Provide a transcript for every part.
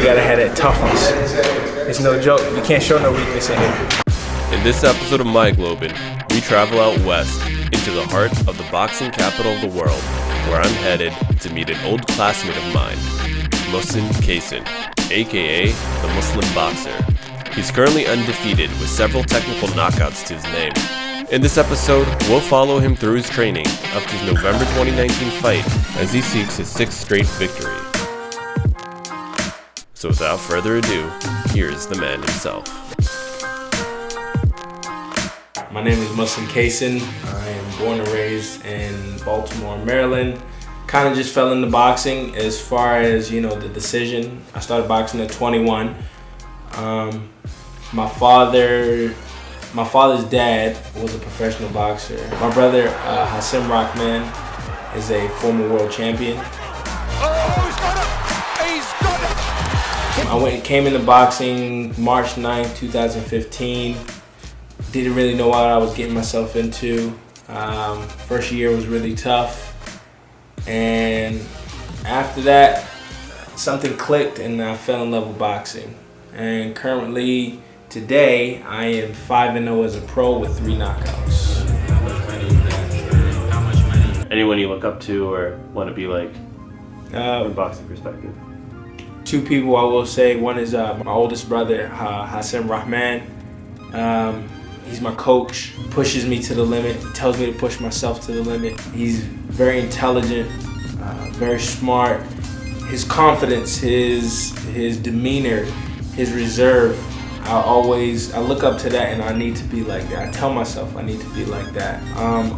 You gotta have that toughness. It's no joke. You can't show no weakness in here. In this episode of My Globin, we travel out west into the heart of the boxing capital of the world, where I'm headed to meet an old classmate of mine, Muhsin Cason, aka the Muslim Boxer. He's currently undefeated with several technical knockouts to his name. In this episode, we'll follow him through his training up to his November 2019 fight as he seeks his 6th straight victory. So without further ado, here's the man himself. My name is Muhsin Cason. I am born and raised in Baltimore, Maryland. Kind of just fell into boxing as far as, the decision. I started boxing at 21. My father's dad was a professional boxer. My brother, Hassan Rahman, is a former world champion. I came into boxing March 9th, 2015. Didn't really know what I was getting myself into. First year was really tough. And after that, something clicked and I fell in love with boxing. And currently, today, I am 5-0 as a pro with 3 knockouts. Anyone you look up to or want to be like from a boxing perspective? 2 people I will say. One is my oldest brother, Hassan Rahman. He's my coach, pushes me to the limit, tells me to push myself to the limit. He's very intelligent, very smart. His confidence, his demeanor, his reserve, I look up to that and I need to be like that. I tell myself I need to be like that.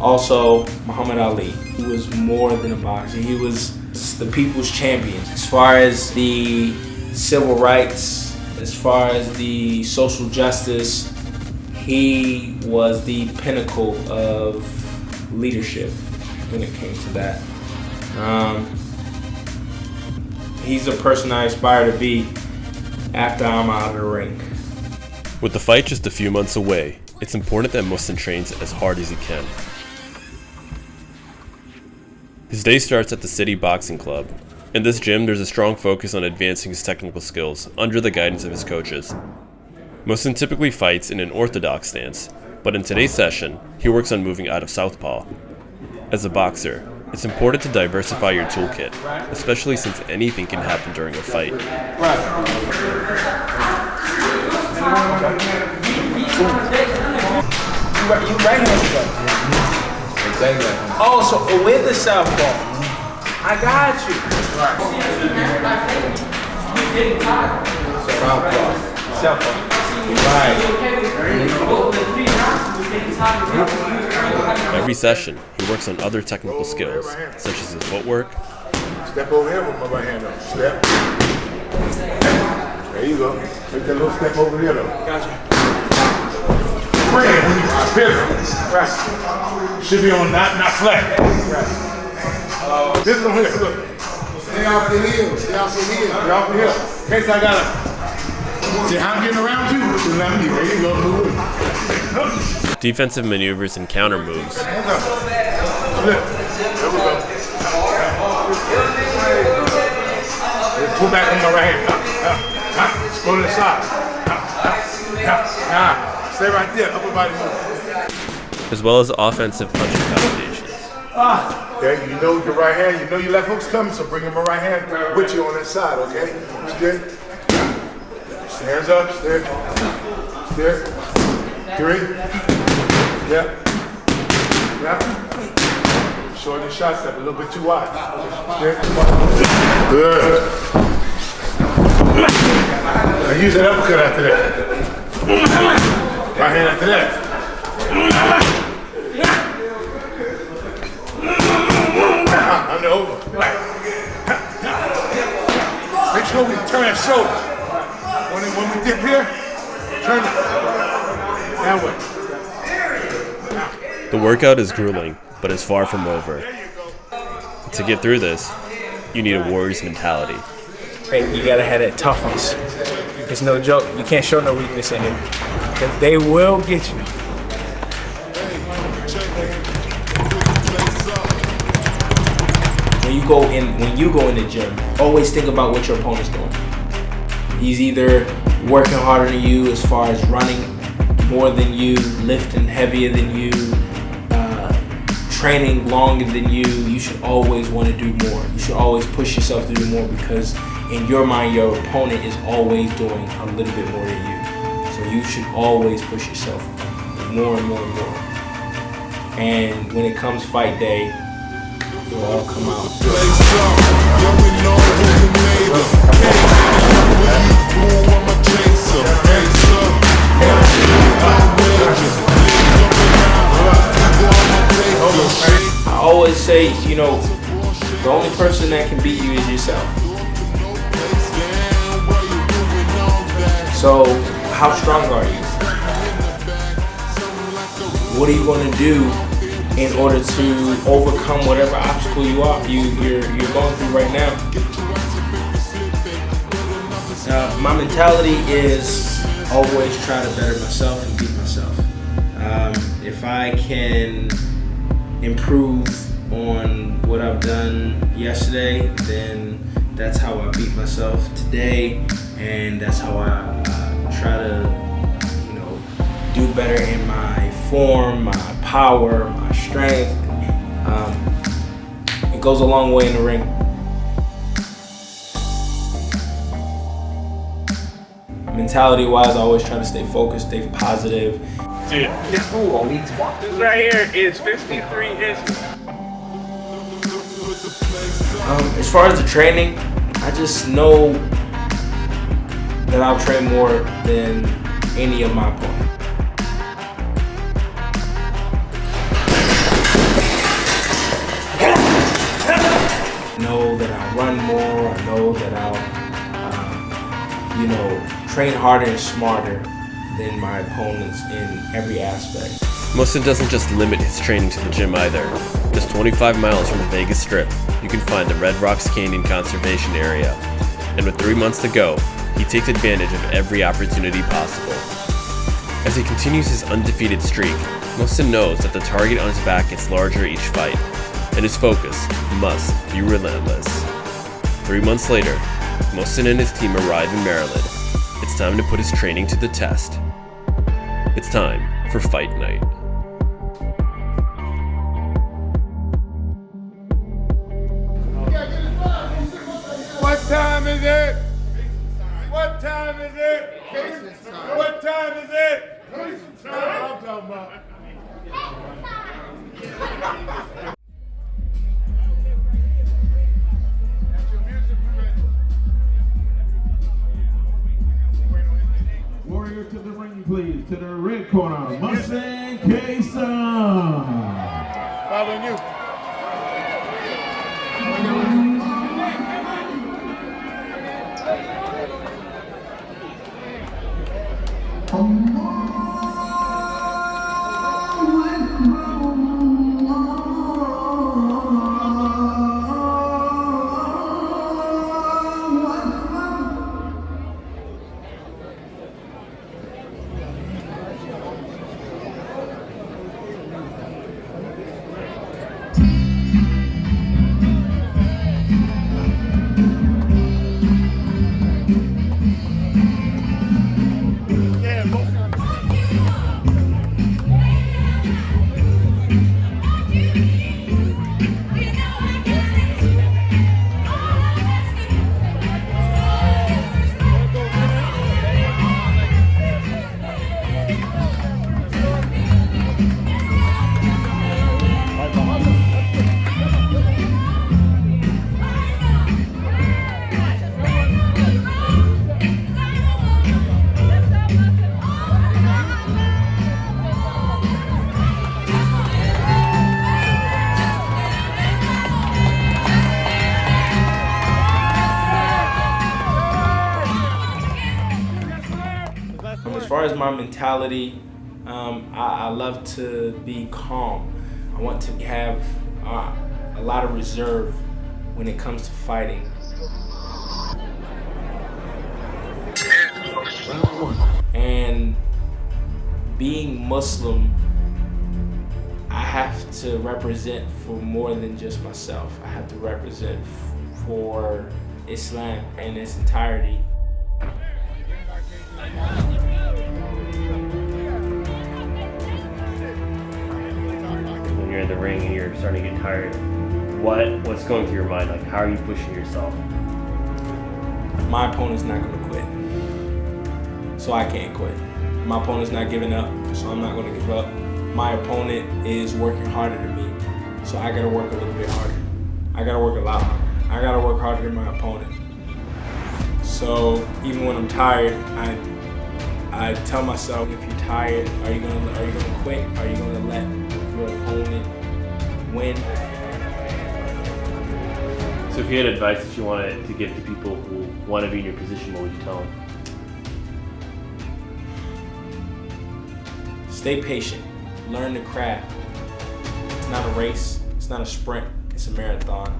Also, Muhammad Ali, he was more than a boxer. He was the people's champion. As far as the civil rights, as far as the social justice, he was the pinnacle of leadership when it came to that. He's a person I aspire to be after I'm out of the ring. With the fight just a few months away, it's important that Muhsin trains as hard as he can. His day starts at the City Boxing Club. In this gym, there's a strong focus on advancing his technical skills under the guidance of his coaches. Muhsin typically fights in an orthodox stance, but in today's session, he works on moving out of southpaw. As a boxer, it's important to diversify your toolkit, especially since anything can happen during a fight. You right-handed. Exactly. Oh, so with the southpaw. I got you. Southpaw. Every session, he works on other technical skills, such as his footwork. Step over here with my right hand up. Step. There you go. Make that little step over there though. Gotcha. Right. Should be on not flat. Right. This is on here. Look. Stay off the heel. Stay off the heel. Stay off the heel. In case I gotta. See how I'm getting around you? There you go. Defensive maneuvers and counter moves. Hands up. Flip. There we go. Pull back on my right hand. Go to the side. Stay right there. Upper body move. As well as offensive punching combinations. Okay, you know your right hand, you know your left hook's coming, so bring my right hand with you on that side, okay? Stay. Hands up, stay. Stay. 3. Yeah. Shorten the shot step, a little bit too wide. Stay. Good. Now use that uppercut after that. Right hand after that. Under over. Make sure we turn that shoulder. When we dip here, turn it that way. The workout is grueling, but is far from over. To get through this, you need a warrior's mentality. You gotta have that toughness. It's no joke. You can't show no weakness in here. Because they will get you. When you go in the gym, always think about what your opponent's doing. He's either working harder than you as far as running more than you, lifting heavier than you, training longer than you. You should always want to do more. You should always push yourself to do more, because in your mind, your opponent is always doing a little bit more than you. So you should always push yourself more and more and more. And when it comes fight day, it will all come out. I always say, you know, the only person that can beat you is yourself. So, how strong are you? What are you going to do in order to overcome whatever obstacle you're going through right now? My mentality is always try to better myself and beat myself. If I can improve on what I've done yesterday, then that's how I beat myself today, and that's how I try to, do better in my form, my power, my strength. It goes a long way in the ring. Mentality-wise, I always try to stay focused, stay positive. This pool needs water. This right here is 53 inches. As far as the training, I just know that I'll train more than any of my opponents. I know that I'll run more. I know that I'll, train harder and smarter than my opponents in every aspect. Muhsin doesn't just limit his training to the gym either. Just 25 miles from the Vegas Strip, you can find the Red Rocks Canyon Conservation Area. And with 3 months to go, he takes advantage of every opportunity possible. As he continues his undefeated streak, Muhsin knows that the target on his back gets larger each fight, and his focus must be relentless. 3 months later, Muhsin and his team arrive in Maryland. It's time to put his training to the test. It's time for fight night. What time is it? What time is it? What time is it? That's what I'm talking about. Warrior to the ring, please. To the red corner, Muhsin Cason. Following you. As far as my mentality, I love to be calm. I want to have a lot of reserve when it comes to fighting. And being Muslim, I have to represent for more than just myself. I have to represent for Islam in its entirety. starting to get tired, what's going through your mind? Like, how are you pushing yourself? My opponent's not going to quit, so I can't quit. My opponent's not giving up, so I'm not going to give up. My opponent is working harder than me, so I got to work a little bit harder. I got to work a lot harder. I got to work harder than my opponent. So even when I'm tired, I tell myself, if you're tired, are you gonna quit? Are you gonna let your opponent win? So if you had advice that you wanted to give to people who want to be in your position, what would you tell them? Stay patient. Learn the craft. It's not a race. It's not a sprint. It's a marathon.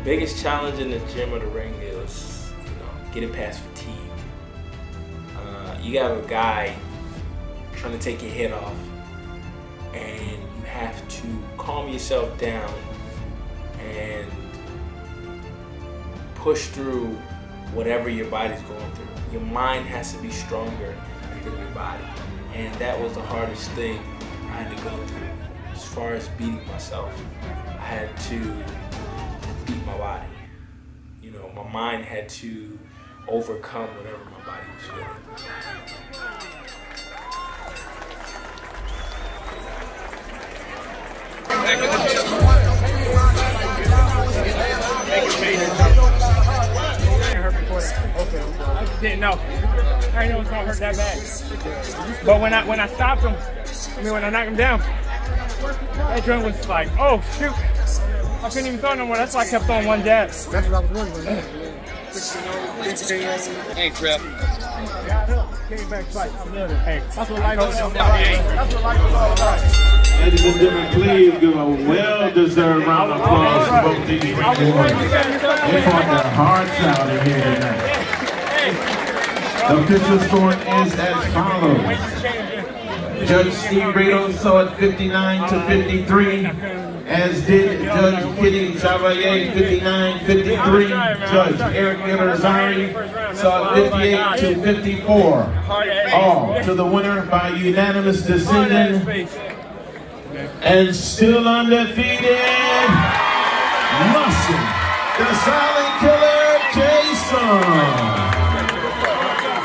Biggest challenge in the gym or the ring is, getting past fatigue. You got a guy trying to take your head off, and you have to calm yourself down and push through whatever your body's going through. Your mind has to be stronger than your body, and that was the hardest thing I had to go through. As far as beating myself, I had to beat my body. My mind had to overcome whatever my body was feeling. Okay. I just didn't know. I didn't know it was gonna hurt that bad. But when I stopped him, when I knocked him down, that joint was like, oh shoot. I couldn't even throw no more. That's why I kept throwing one jab. That's what I was working with. Hey, Trip. Came back fight. Hey, that's what life is all about. That's what life is all about. Ladies and gentlemen, please give a well-deserved round of applause to both these ring warriors. They fought their hearts out in here tonight. The official score is as follows. Judge Steve Rado saw it 59-53. As did Judge Kitty Chevalier, 59-53. Judge Eric Irizarry saw it 58-54. All to the winner by unanimous decision. And still undefeated, Muhsin, the silent killer, Cason.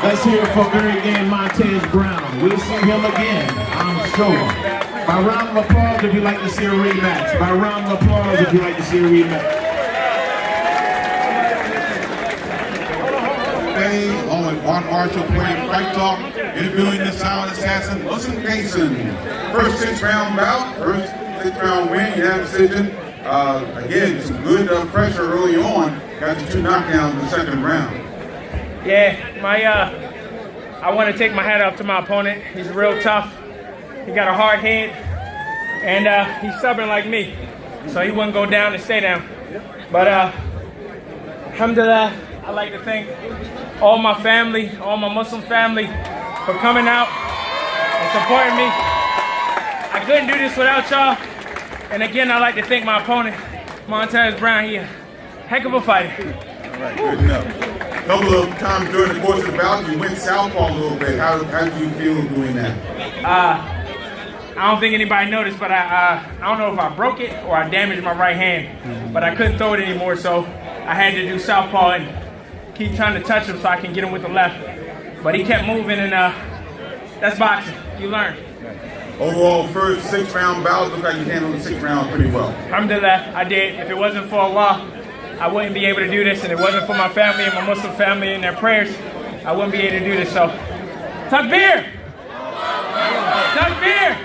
Let's hear it for very again, Montez Brown. We'll see him again, I'm sure. By round of applause if you'd like to see a rematch. By round of applause if you'd like to see a rematch. Today, on with Juan Marshall playing Fight Talk, interviewing the silent assassin, Muhsin Cason. First 6-round bout, first 6-round win, unanimous decision. Again, some good pressure early on. Got you 2 knockdowns in the second round. Yeah, I want to take my hat off to my opponent. He's real tough. He got a hard head, and he's stubborn like me, so he wouldn't go down and stay down. But alhamdulillah, I'd like to thank all my family, all my Muslim family, for coming out and supporting me. I couldn't do this without y'all. And again, I'd like to thank my opponent, Montez Brown. He a heck of a fighter. All right, good enough. A couple of times during the course of the bout, you went southpaw a little bit. How do you feel doing that? I don't think anybody noticed, but I don't know if I broke it or I damaged my right hand, but I couldn't throw it anymore, so I had to do southpaw and keep trying to touch him so I can get him with the left. But he kept moving, and that's boxing. You learn. Overall, first 6-round bout, looked like you handled the 6th round pretty well. Alhamdulillah, I did. If it wasn't for Allah, I wouldn't be able to do this, and it wasn't for my family and my Muslim family and their prayers, I wouldn't be able to do this. So, Takbir! Takbir!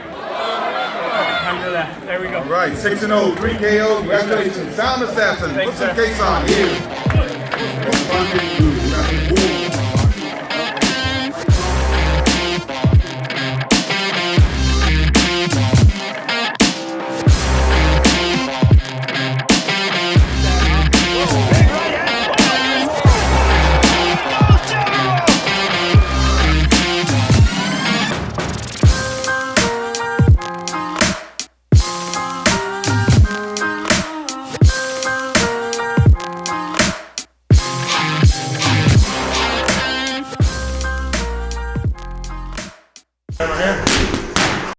Alhamdulillah, there we go. All right, 6-0, 3 KO. Congratulations, sound assassin. Muhsin Cason here.